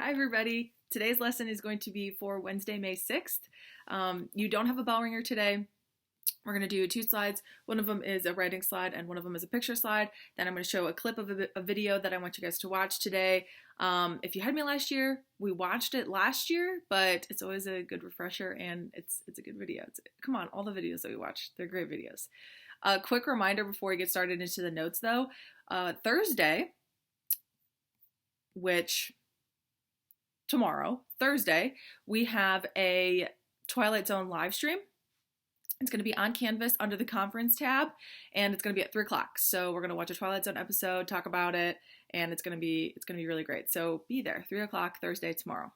Hi, everybody. Today's lesson is going to be for Wednesday, May 6th. You don't have a bell ringer today. We're going to do two slides. One of them is a writing slide and one of them is a picture slide. Then I'm going to show a clip of a video that I want you guys to watch today. If you had me last year, we watched it last year, but it's always a good refresher and it's a good video. Come on, all the videos that we watch, they're great videos. A quick reminder before we get started into the notes though, Thursday, which tomorrow, Thursday, we have a Twilight Zone live stream. It's going to be on Canvas under the conference tab, and it's going to be at 3 o'clock. So we're going to watch a Twilight Zone episode, talk about it, and it's going to be really great. So be there, 3 o'clock Thursday tomorrow.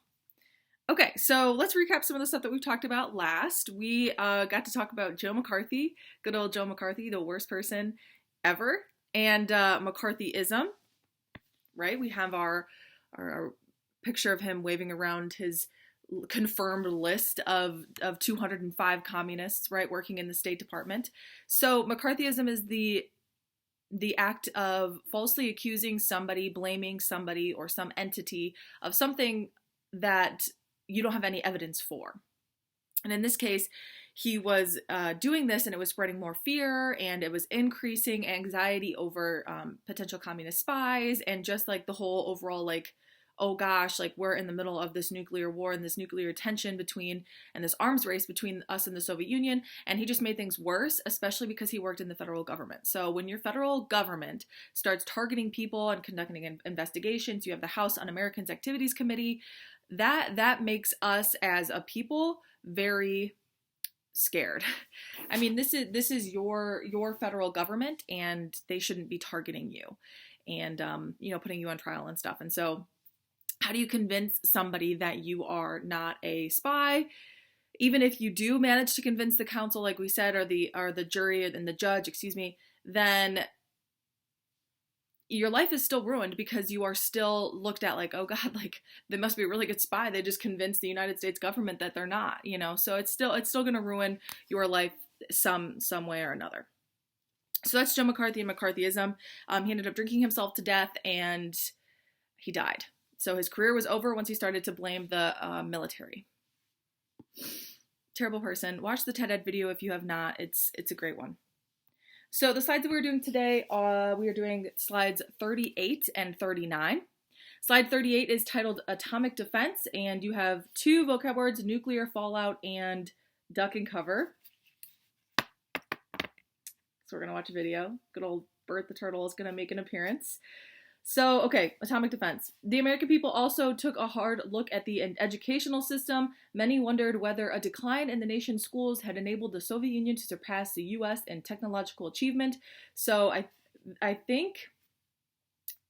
Okay, so let's recap some of the stuff that we've talked about last. We got to talk about Joe McCarthy, good old Joe McCarthy, the worst person ever, and McCarthyism, right? We have our picture of him waving around his confirmed list of 205 communists, right, working in the State Department. So McCarthyism is the act of falsely accusing somebody, blaming somebody or some entity of something that you don't have any evidence for. And in this case, he was doing this and it was spreading more fear and it was increasing anxiety over potential communist spies and just like the whole overall like, oh gosh, like we're in the middle of this nuclear war and this nuclear tension and this arms race between us and the Soviet Union. And he just made things worse, especially because he worked in the federal government. So when your federal government starts targeting people and conducting investigations, you have the House Un-Americans Activities Committee, that makes us as a people very scared. I mean, this is your federal government and they shouldn't be targeting you and, putting you on trial and stuff. And so how do you convince somebody that you are not a spy? Even if you do manage to convince the council, like we said, or the jury and the judge, then your life is still ruined because you are still looked at like, oh God, like they must be a really good spy. They just convinced the United States government that they're not, So it's still going to ruin your life some way or another. So that's Joe McCarthy and McCarthyism. He ended up drinking himself to death and he died. So his career was over once he started to blame the military. Terrible person. Watch the TED Ed video if you have not. It's a great one. So the slides that we're doing today, we are doing slides 38 and 39. Slide 38 is titled Atomic Defense, and you have two vocab words, nuclear fallout and duck and cover. So we're going to watch a video. Good old Bert the Turtle is going to make an appearance. So, okay, atomic defense. The American people also took a hard look at the educational system. Many wondered whether a decline in the nation's schools had enabled the Soviet Union to surpass the U.S. in technological achievement. So I think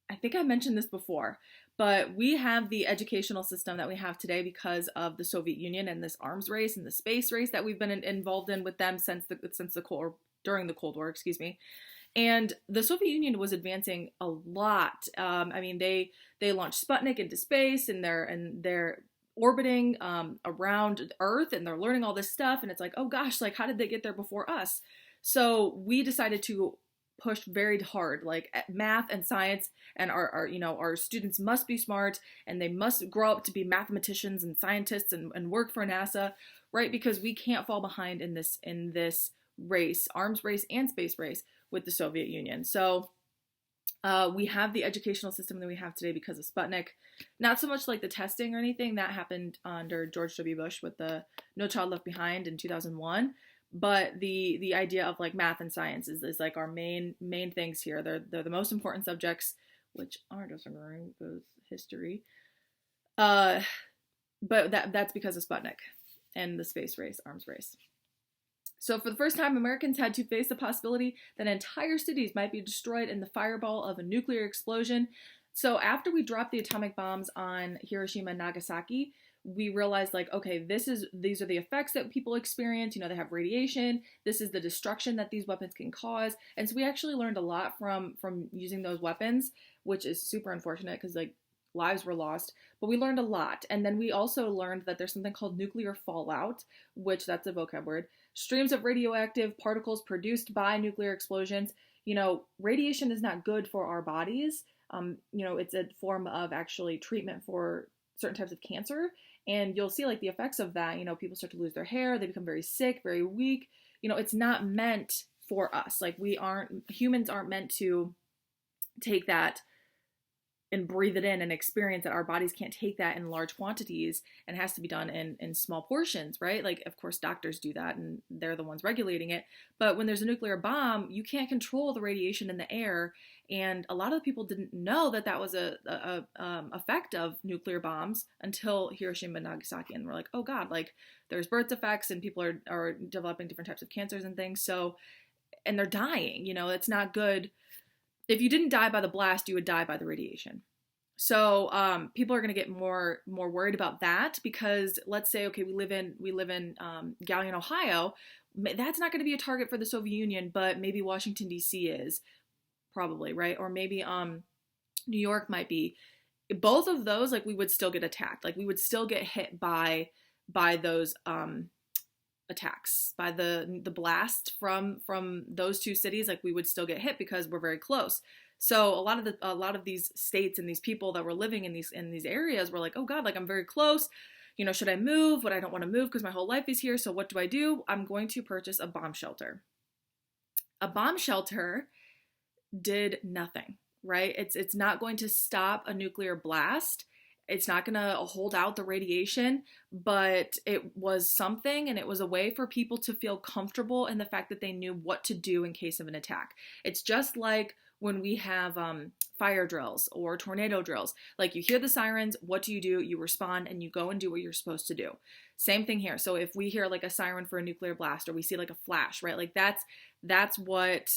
I mentioned this before, but we have the educational system that we have today because of the Soviet Union and this arms race and the space race that we've been involved in with them during the Cold War, And the Soviet Union was advancing a lot. They launched Sputnik into space, and they're orbiting around Earth, and they're learning all this stuff. And it's like, oh gosh, like how did they get there before us? So we decided to push very hard, like at math and science, and our students must be smart, and they must grow up to be mathematicians and scientists and work for NASA, right? Because we can't fall behind in this race, arms race and space race with the Soviet Union. So we have the educational system that we have today because of Sputnik. Not so much like the testing or anything that happened under George W. Bush with the No Child Left Behind in 2001, but the idea of like math and science is like our main things here. They're the most important subjects, which are disagreeing with history. But that's because of Sputnik and the space race, arms race. So for the first time, Americans had to face the possibility that entire cities might be destroyed in the fireball of a nuclear explosion. So after we dropped the atomic bombs on Hiroshima and Nagasaki, we realized like, okay, these are the effects that people experience. They have radiation. This is the destruction that these weapons can cause. And so we actually learned a lot from using those weapons, which is super unfortunate because like lives were lost, but we learned a lot. And then we also learned that there's something called nuclear fallout, which that's a vocab word. Streams of radioactive particles produced by nuclear explosions. Radiation is not good for our bodies. It's a form of actually treatment for certain types of cancer. And you'll see like the effects of that. You know, people start to lose their hair, they become very sick, very weak. You know, it's not meant for us. Like humans aren't meant to take that and breathe it in and experience that. Our bodies can't take that in large quantities, and it has to be done in small portions, right? Like, of course, doctors do that and they're the ones regulating it. But when there's a nuclear bomb, you can't control the radiation in the air. And a lot of people didn't know that that was a effect of nuclear bombs until Hiroshima and Nagasaki. And we're like, oh God, like there's birth defects and people are developing different types of cancers and things. So, and they're dying, you know, it's not good. If you didn't die by the blast, you would die by the radiation. So people are going to get more worried about that, because let's say, okay, we live in Galion, Ohio. That's not going to be a target for the Soviet Union, but maybe Washington D.C. is probably, right? Or maybe New York might be. Both of those, like, we would still get attacked. Like, we would still get hit by those attacks, by the blast from those two cities. Like, we would still get hit because we're very close. So a lot of these states and these people that were living in these areas were like, oh God, like I'm very close. You know, should I move? But I don't want to move because my whole life is here. So what do? I'm going to purchase a bomb shelter. A bomb shelter did nothing, right? It's not going to stop a nuclear blast. It's not going to hold out the radiation, but it was something, and it was a way for people to feel comfortable in the fact that they knew what to do in case of an attack. It's just like when we have fire drills or tornado drills. Like, you hear the sirens, what do? You respond and you go and do what you're supposed to do. Same thing here. So if we hear like a siren for a nuclear blast, or we see like a flash, right? Like that's what,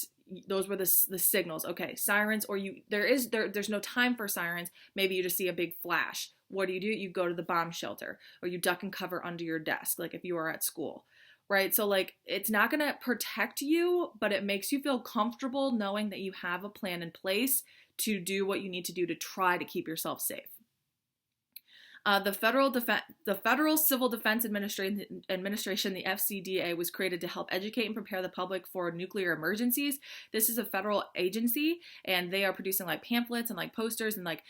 those were the signals. Okay, sirens, or there's no time for sirens. Maybe you just see a big flash. What do? You go to the bomb shelter, or you duck and cover under your desk, like if you are at school, right? So like, it's not going to protect you, but it makes you feel comfortable knowing that you have a plan in place to do what you need to do to try to keep yourself safe. The Federal Civil Defense Administration, the FCDA, was created to help educate and prepare the public for nuclear emergencies. This is a federal agency, and they are producing like pamphlets and like posters and like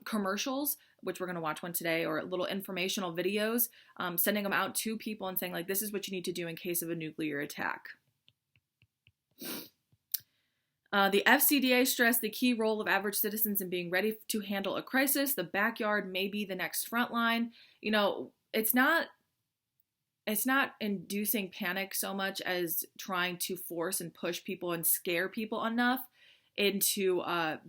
commercials, which we're going to watch one today, or little informational videos, sending them out to people and saying like, this is what you need to do in case of a nuclear attack. The FCDA stressed the key role of average citizens in being ready to handle a crisis. The backyard may be the next front line. You know, it's not inducing panic so much as trying to force and push people and scare people enough into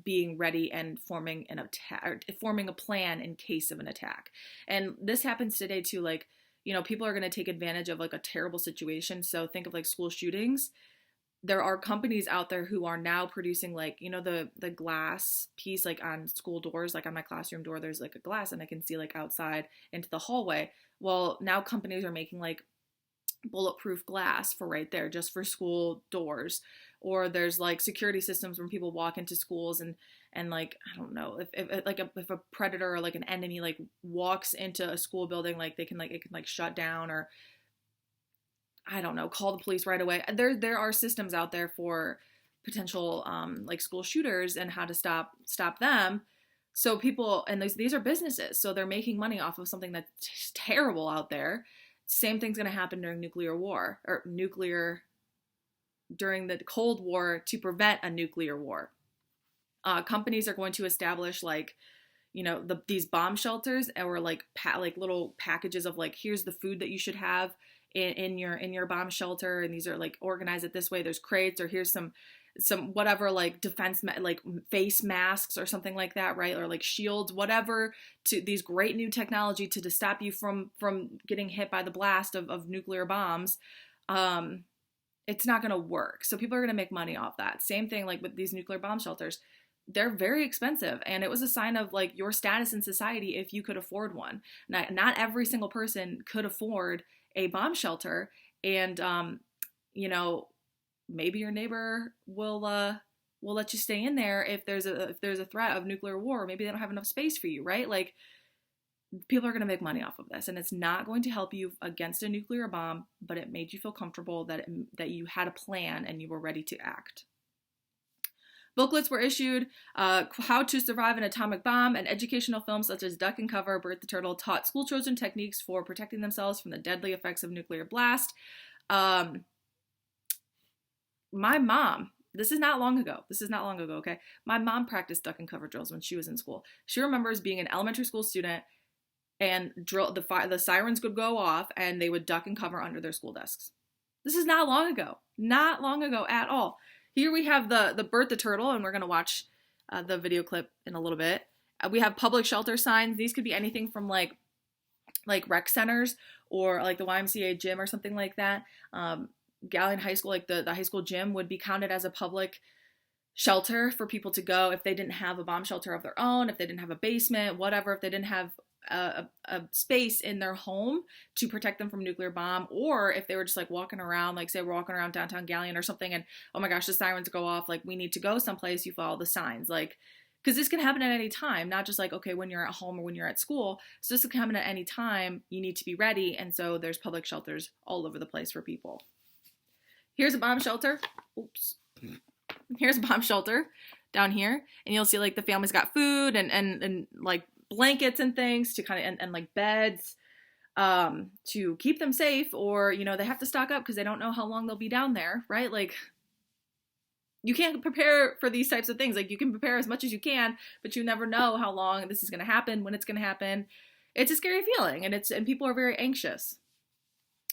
being ready and forming a plan in case of an attack. And this happens today too. Like, you know, people are going to take advantage of like a terrible situation. So think of like school shootings. There are companies out there who are now producing, like, you know, the glass piece, like on school doors, like on my classroom door, there's like a glass and I can see like outside into the hallway. Well, now companies are making like bulletproof glass for right there, just for school doors. Or there's like security systems when people walk into schools and like, I don't know, if a predator or like an enemy like walks into a school building, like it can shut down, or I don't know, call the police right away. There are systems out there for potential like school shooters and how to stop them. So people, and these are businesses, so they're making money off of something that's terrible out there. Same thing's going to happen during during the Cold War to prevent a nuclear war. Companies are going to establish like, you know, these bomb shelters, or like little packages of like, here's the food that you should have in your bomb shelter, and these are like, organize it this way. There's crates, or here's some whatever, like defense, like face masks or something like that, right? Or like shields, whatever, to these great new technology to stop you from getting hit by the blast of nuclear bombs. It's not going to work. So people are going to make money off that. Same thing like with these nuclear bomb shelters. They're very expensive, and it was a sign of like your status in society if you could afford one. Not every single person could afford a bomb shelter, and you know, maybe your neighbor will let you stay in there if there's a threat of nuclear war. Or maybe they don't have enough space for you, right? Like, people are going to make money off of this, and it's not going to help you against a nuclear bomb, but it made you feel comfortable that you had a plan and you were ready to act. Booklets were issued, How to Survive an Atomic Bomb, and educational films such as Duck and Cover, Bert the Turtle taught school children techniques for protecting themselves from the deadly effects of nuclear blast. My mom, this is not long ago, okay? My mom practiced duck and cover drills when she was in school. She remembers being an elementary school student and the sirens would go off and they would duck and cover under their school desks. This is not long ago at all. Here we have the Bert the Turtle, and we're going to watch the video clip in a little bit. We have public shelter signs. These could be anything from like rec centers or like the YMCA gym or something like that. Galleon High School, like the high school gym, would be counted as a public shelter for people to go if they didn't have a bomb shelter of their own, if they didn't have a basement, whatever, if they didn't have a space in their home to protect them from nuclear bomb, or if they were just like walking around, like say we're walking around downtown Galleon or something, and oh my gosh, the sirens go off, like we need to go someplace, you follow the signs, like, because this can happen at any time, not just like, okay, when you're at home or when you're at school. So this can happen at any time. You need to be ready, and so there's public shelters all over the place for people. Here's a bomb shelter. Oops. Here's a bomb shelter down here, and you'll see like the family's got food and like blankets and things to kind of, and like beds to keep them safe, or, you know, they have to stock up because they don't know how long they'll be down there, right? Like, you can't prepare for these types of things. Like, you can prepare as much as you can, but you never know how long this is going to happen, when it's going to happen. It's a scary feeling, and people are very anxious.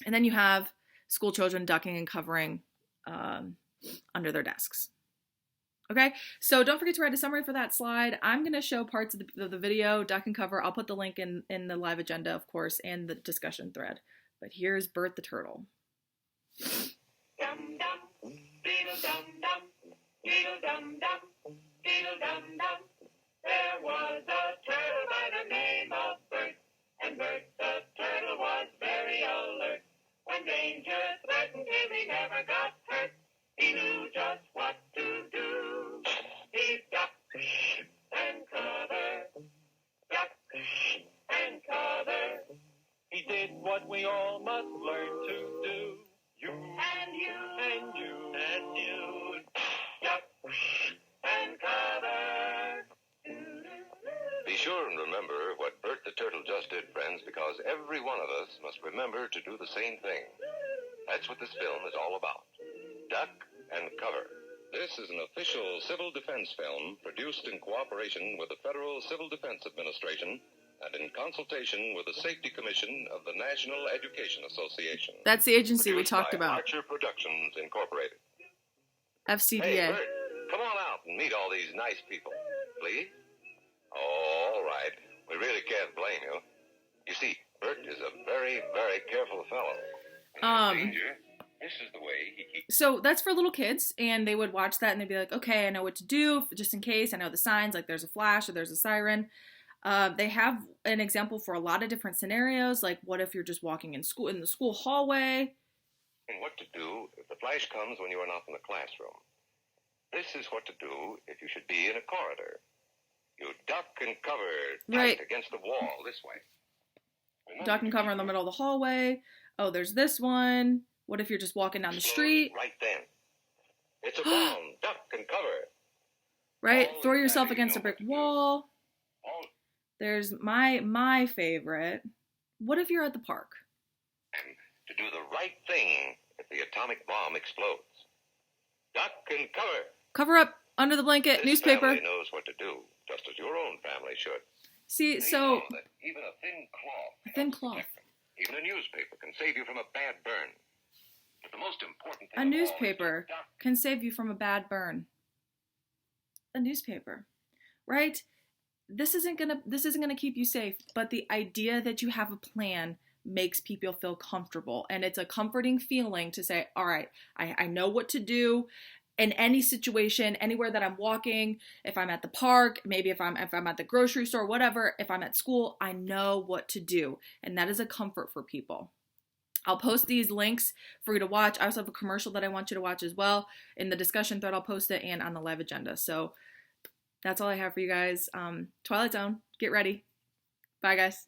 And then you have school children ducking and covering under their desks. Okay, so don't forget to write a summary for that slide. I'm going to show parts of the video, duck and cover. I'll put the link in the live agenda, of course, and the discussion thread. But here's Bert the Turtle. Dum dum, beetle dum dum, beetle dum dum, beetle dum dum. There was a turtle by the name of Bert, and Bert the Turtle was very alert. When danger threatened him, he never got hurt. He knew just what to do. He ducked and covered, ducked and covered. He did what we all must learn to do. You and you and you and you, duck and cover. Be sure and remember what Bert the Turtle just did, friends, because every one of us must remember to do the same thing. That's what this film is all about. Duck and cover. This is an official civil defense film produced in cooperation with the Federal Civil Defense Administration and in consultation with the Safety Commission of the National Education Association. That's the agency we Produced talked by about. Archer Productions Incorporated. FCDA. Hey, Bert, come on out and meet all these nice people, please. Oh, all right. We really can't blame you. You see, Bert is a very, very careful fellow. Danger. This is the way he keeps. So that's for little kids, and they would watch that and they'd be like, okay, I know what to do, just in case. I know the signs, like there's a flash or there's a siren. They have an example for a lot of different scenarios, like what if you're just walking in the school hallway. And what to do if the flash comes when you are not in the classroom. This is what to do if you should be in a corridor. You duck and cover tight Right. against the wall this way. Remember Duck and to cover in the middle of the hallway. Oh, there's this one. What if you're just walking down the explode street? right then. It's a bomb. Duck and cover. Right? All Throw the yourself time you against a know brick what to do. wall. All There's my favorite. What if you're at the park? and to do the right thing if the atomic bomb explodes. Duck and cover. Cover up under the blanket, This newspaper. family knows what to do, just as your own family should. See, They so know that even a thin cloth a thin helps cloth. protect them. Even a newspaper can save you from a bad burn. But the most important thing A of all is newspaper to duck. can save you from a bad burn. A newspaper, right? This isn't gonna keep you safe, but the idea that you have a plan makes people feel comfortable, and it's a comforting feeling to say, all right, I know what to do in any situation, anywhere that I'm walking, if I'm at the park, maybe if I'm at the grocery store, whatever, if I'm at school, I know what to do, and that is a comfort for people. I'll post these links for you to watch. I also have a commercial that I want you to watch as well. In the discussion thread, I'll post it, and on the live agenda. So that's all I have for you guys. Twilight Zone, get ready. Bye, guys.